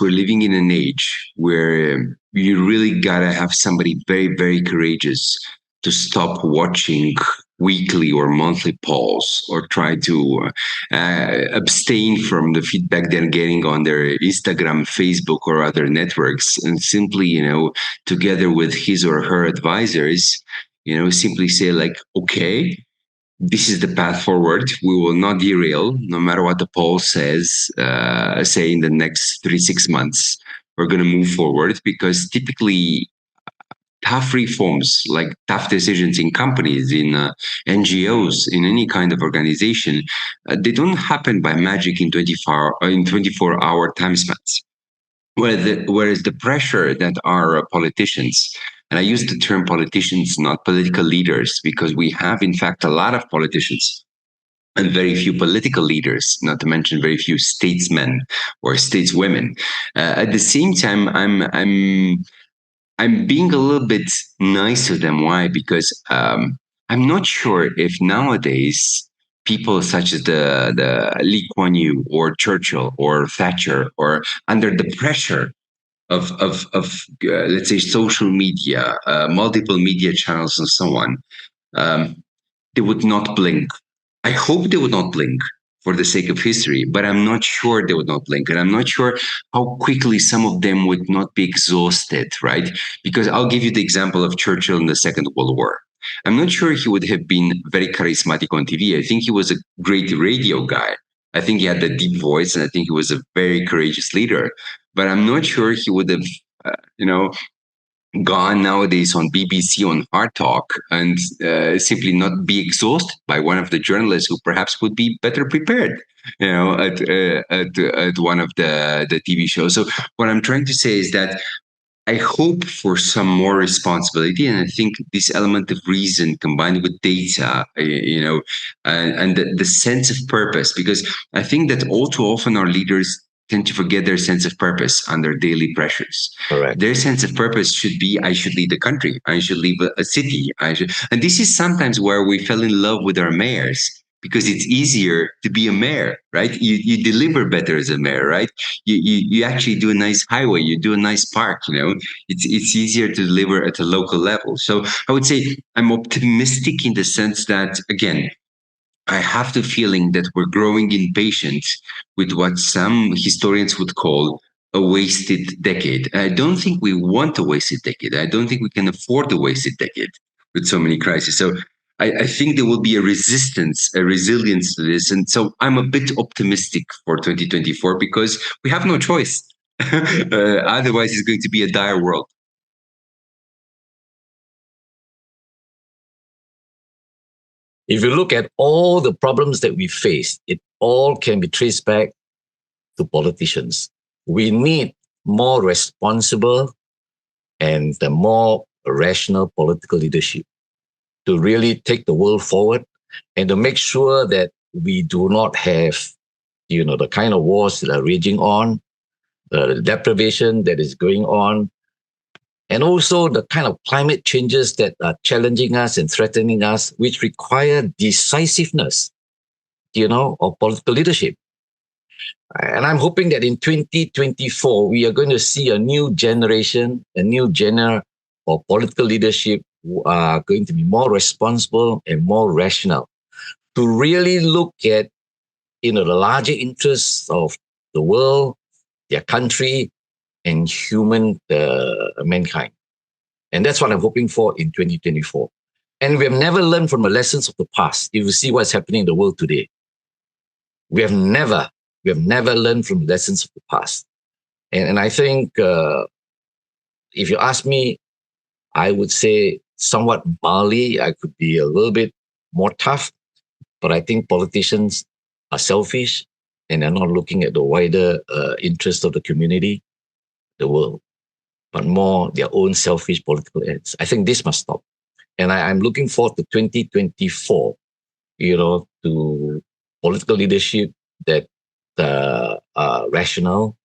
We're living in an age where you really gotta have somebody very, very courageous to stop watching weekly or monthly polls or try to abstain from the feedback they're getting on their Instagram, Facebook, or other networks, and simply, together with his or her advisors, simply say like, okay, this is the path forward. We will not derail, no matter what the poll says. Say in the next 3-6 months, we're going to move forward, because typically tough reforms, like tough decisions in companies, in NGOs, in any kind of organization, they don't happen by magic in 24-hour time spans. Whereas the pressure that our politicians, and I use the term politicians, not political leaders, because we have, in fact, a lot of politicians and very few political leaders, not to mention very few statesmen or stateswomen. At the same time, I'm being a little bit nice to them. Why? Because I'm not sure if nowadays people such as the Lee Kuan Yew or Churchill or Thatcher, or under the pressure of let's say social media, multiple media channels, and so on, they would not blink. I hope they would not blink for the sake of history, but I'm not sure they would not blink. And I'm not sure how quickly some of them would not be exhausted, right? Because I'll give you the example of Churchill in the Second World War. I'm not sure he would have been very charismatic on TV. I think he was a great radio guy. I think he had a deep voice, and I think he was a very courageous leader. But I'm not sure he would have, gone nowadays on BBC on Hard Talk and simply not be exhausted by one of the journalists who perhaps would be better prepared, at one of the TV shows. So what I'm trying to say is that I hope for some more responsibility, and I think this element of reason combined with data, and the sense of purpose, because I think that all too often our leaders tend to forget their sense of purpose under daily pressures. Correct. Their sense of purpose should be, I should lead the country, I should lead a city, and this is sometimes where we fell in love with our mayors, because it's easier to be a mayor, right? You deliver better as a mayor, right? You actually do a nice highway, you do a nice park, it's easier to deliver at a local level. So I would say I'm optimistic in the sense that, again, I have the feeling that we're growing impatient with what some historians would call a wasted decade. I don't think we want a wasted decade. I don't think we can afford a wasted decade with so many crises. So I think there will be a resilience to this. And so I'm a bit optimistic for 2024, because we have no choice. Otherwise, it's going to be a dire world. If you look at all the problems that we face, it all can be traced back to politicians. We need more responsible and the more rational political leadership to really take the world forward, and to make sure that we do not have, the kind of wars that are raging on, the deprivation that is going on, and also the kind of climate changes that are challenging us and threatening us, which require decisiveness, of political leadership. And I'm hoping that in 2024, we are going to see a new generation, a new genre of political leadership who are going to be more responsible and more rational, to really look at, the larger interests of the world, their country, and mankind. And that's what I'm hoping for in 2024. And we have never learned from the lessons of the past. If you see what's happening in the world today, we have never learned from the lessons of the past. And I think, if you ask me, I would say somewhat mildly, I could be a little bit more tough, but I think politicians are selfish. and they're not looking at the wider interest of the community, the world, but more their own selfish political ends. I think this must stop. And I'm looking forward to 2024, to political leadership that rational,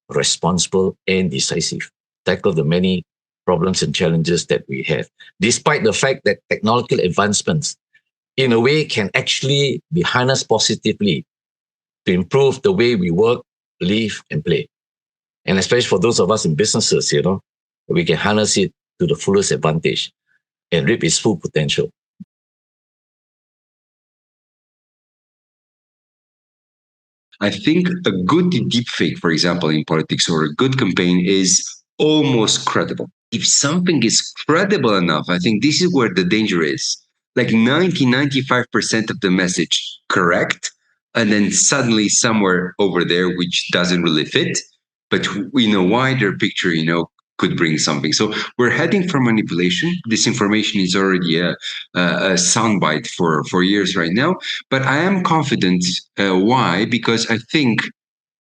responsible, and decisive, tackle the many problems and challenges that we have, despite the fact that technological advancements, in a way, can actually be harnessed positively to improve the way we work, live, and play. And especially for those of us in businesses, we can harness it to the fullest advantage and reap its full potential. I think a good deepfake, for example, in politics, or a good campaign is almost credible. If something is credible enough, I think this is where the danger is. Like 95% of the message correct, and then suddenly somewhere over there which doesn't really fit, but in a wider picture, could bring something. So we're heading for manipulation. Disinformation is already a soundbite for years right now. But I am confident. Why? Because I think,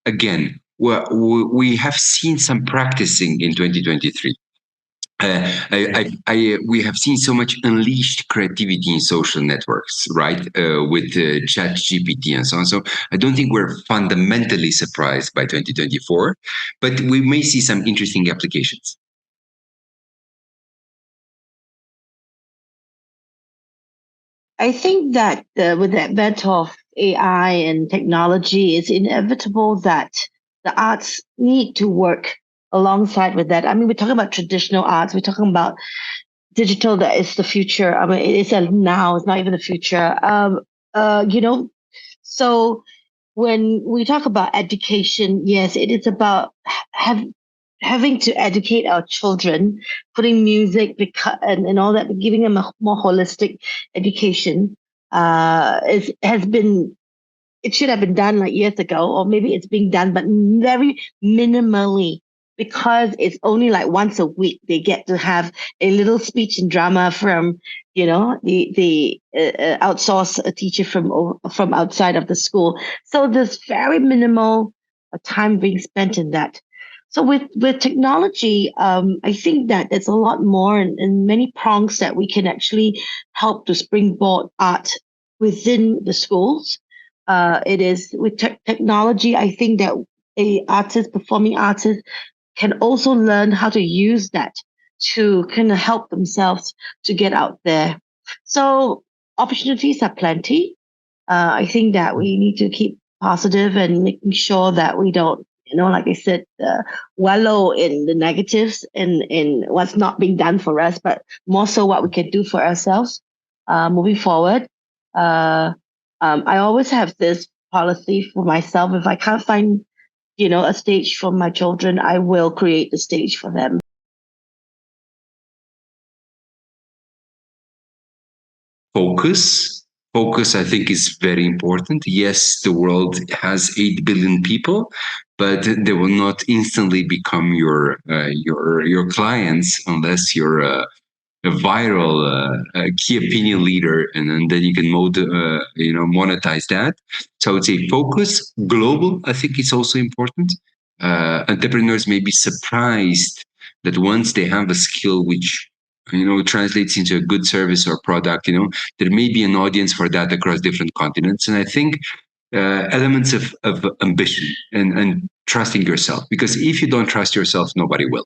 again, we have seen some practicing in 2023. We have seen so much unleashed creativity in social networks, right? With Chat GPT and so on. So I don't think we're fundamentally surprised by 2024, but we may see some interesting applications. I think that with the advent of AI and technology, it's inevitable that the arts need to work alongside with that. I mean, we're talking about traditional arts. We're talking about digital that is the future. I mean, it is a now. It's not even the future. So when we talk about education, yes, it is about having to educate our children, putting music and all that, giving them a more holistic education. It should have been done like years ago, or maybe it's being done, but very minimally, because it's only like once a week they get to have a little speech and drama from, the outsource a teacher from outside of the school. So there's very minimal time being spent in that. So with technology, I think that there's a lot more and many prongs that we can actually help to springboard art within the schools. It is with technology. I think that performing artist, can also learn how to use that to kind of help themselves to get out there. So opportunities are plenty. I think that we need to keep positive and making sure that we don't, like I said, wallow in the negatives and in what's not being done for us, but more so what we can do for ourselves moving forward. I always have this policy for myself. If I can't find, a stage for my children, I will create the stage for them. Focus, I think, is very important. Yes, the world has 8 billion people, but they will not instantly become your clients unless you're a viral key opinion leader, and then you can monetize that. So I would say focus. Global, I think, it's also important. Entrepreneurs may be surprised that once they have a skill which translates into a good service or product, there may be an audience for that across different continents. And I think elements of ambition and trusting yourself, because if you don't trust yourself, nobody will.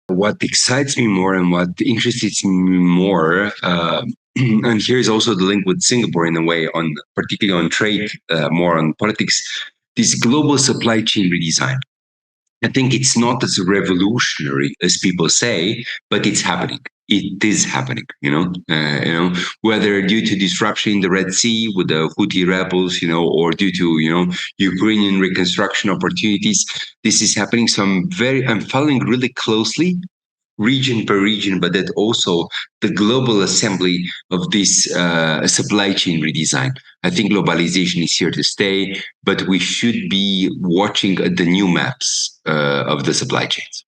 What excites me more and what interests me more, and here's also the link with Singapore in a way, particularly on trade, more on politics, this global supply chain redesign. I think it's not as revolutionary as people say, but it's happening. It is happening, whether due to disruption in the Red Sea with the Houthi rebels, or due to, Ukrainian reconstruction opportunities. This is happening. So I'm following really closely, region per region, but that also the global assembly of this supply chain redesign. I think globalization is here to stay, but we should be watching the new maps of the supply chains.